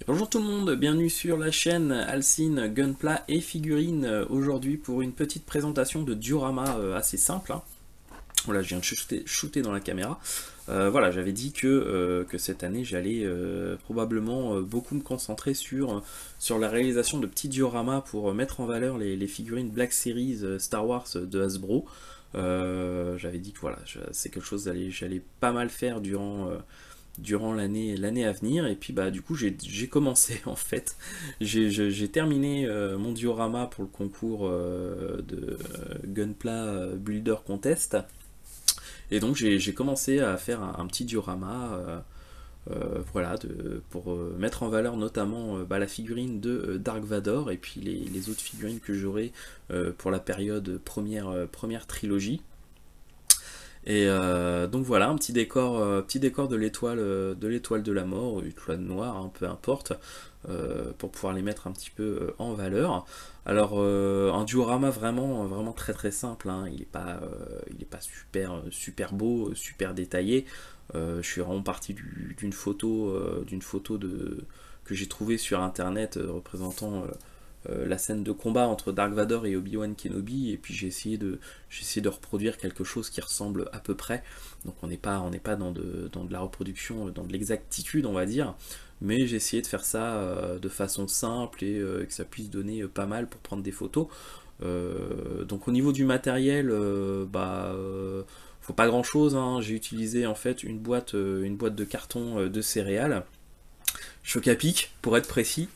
Bonjour tout le monde, bienvenue sur la chaîne Alcine Gunpla et Figurines aujourd'hui pour une petite présentation de diorama assez simple, hein. Voilà, je viens de shooter dans la caméra. Voilà, j'avais dit que cette année j'allais probablement beaucoup me concentrer sur la réalisation de petits dioramas pour mettre en valeur les figurines Black Series Star Wars de Hasbro. J'avais dit que voilà, c'est quelque chose que j'allais pas mal faire durant l'année à venir, et puis bah du coup j'ai commencé en fait. J'ai terminé mon diorama pour le concours de Gunpla Builder Contest, et donc j'ai commencé à faire un petit diorama, voilà, pour mettre en valeur notamment bah, la figurine de Dark Vador, et puis les autres figurines que j'aurai pour la période première trilogie. Et donc voilà, un petit décor de l'étoile de la mort, ou étoile noire, hein, peu importe, pour pouvoir les mettre un petit peu en valeur. Alors un diorama vraiment très très simple, hein. Il est pas super beau, super détaillé. Je suis vraiment parti d'une photo que j'ai trouvée sur internet représentant la scène de combat entre Dark Vador et Obi-Wan Kenobi, et puis j'ai essayé de reproduire quelque chose qui ressemble à peu près. Donc on n'est pas dans de la reproduction, dans de l'exactitude on va dire, mais j'ai essayé de faire ça de façon simple et que ça puisse donner pas mal pour prendre des photos. Donc au niveau du matériel, faut pas grand chose, hein. J'ai utilisé en fait une boîte de carton de céréales, choc à pic pour être précis,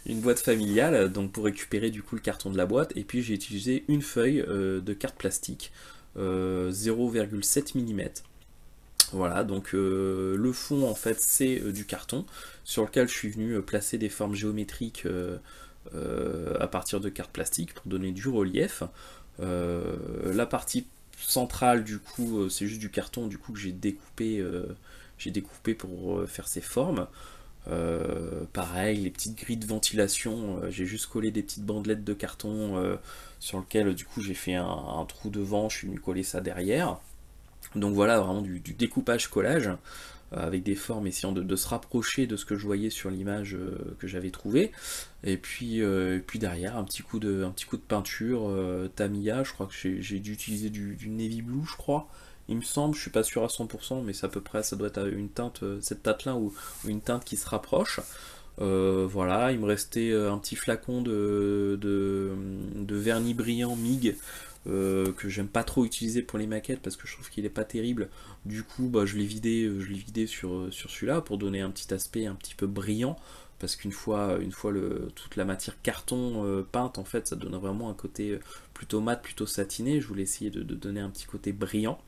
une boîte familiale, donc pour récupérer du coup le carton de la boîte, et puis j'ai utilisé une feuille de carte plastique 0,7 mm. Voilà, donc le fond en fait c'est du carton sur lequel je suis venu placer des formes géométriques à partir de cartes plastiques pour donner du relief. La partie centrale du coup c'est juste du carton du coup que j'ai découpé pour faire ces formes. Pareil, les petites grilles de ventilation, j'ai juste collé des petites bandelettes de carton sur lequel du coup j'ai fait un trou devant, je suis venu coller ça derrière. Donc voilà, vraiment du découpage collage avec des formes essayant de se rapprocher de ce que je voyais sur l'image que j'avais trouvée. Et puis derrière, un petit coup de peinture Tamiya, je crois que j'ai dû utiliser du navy blue, je crois. Il me semble, je suis pas sûr à 100%, mais c'est à peu près, ça doit être une teinte, cette teinte-là, ou une teinte qui se rapproche. Voilà, il me restait un petit flacon de vernis brillant MIG que j'aime pas trop utiliser pour les maquettes parce que je trouve qu'il est pas terrible. Du coup, bah, je l'ai vidé sur celui-là pour donner un petit aspect un petit peu brillant. Parce une fois toute la matière carton peinte, en fait, ça donne vraiment un côté plutôt mat, plutôt satiné. Je voulais essayer de donner un petit côté brillant.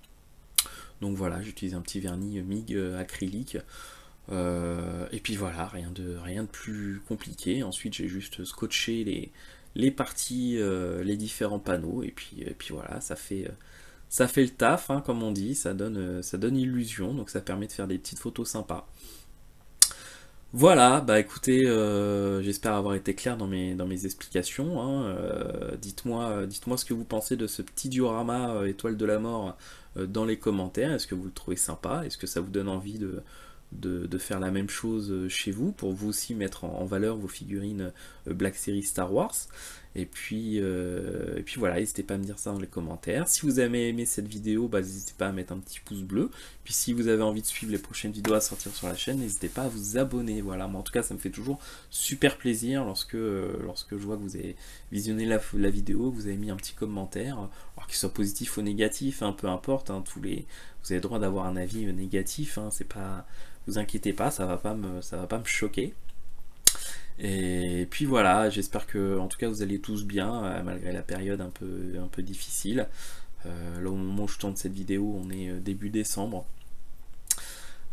Donc voilà, j'utilise un petit vernis MIG acrylique. Et puis voilà, rien de plus compliqué. Ensuite, j'ai juste scotché les parties, les différents panneaux, et puis voilà, ça fait le taf, hein, comme on dit, ça donne illusion, donc ça permet de faire des petites photos sympas. Voilà, bah écoutez, j'espère avoir été clair dans mes explications, hein. Dites-moi ce que vous pensez de ce petit diorama étoile de la mort dans les commentaires. Est-ce que vous le trouvez sympa? Est-ce que ça vous donne envie de faire la même chose chez vous, pour vous aussi mettre en valeur vos figurines Black Series Star Wars? Et puis voilà, n'hésitez pas à me dire ça dans les commentaires. Si vous avez aimé cette vidéo, bah, n'hésitez pas à mettre un petit pouce bleu. Puis si vous avez envie de suivre les prochaines vidéos à sortir sur la chaîne, n'hésitez pas à vous abonner. Voilà, moi en tout cas ça me fait toujours super plaisir lorsque je vois que vous avez visionné la vidéo, que vous avez mis un petit commentaire, alors qu'il soit positif ou négatif, hein, peu importe, hein, vous avez le droit d'avoir un avis négatif, hein, c'est pas, vous inquiétez pas, ça va pas me choquer. Et puis voilà, j'espère que en tout cas vous allez tous bien, malgré la période un peu difficile. Là au moment où je tourne cette vidéo, on est début décembre.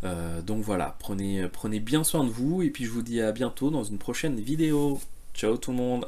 Donc voilà, prenez bien soin de vous, et puis je vous dis à bientôt dans une prochaine vidéo. Ciao tout le monde!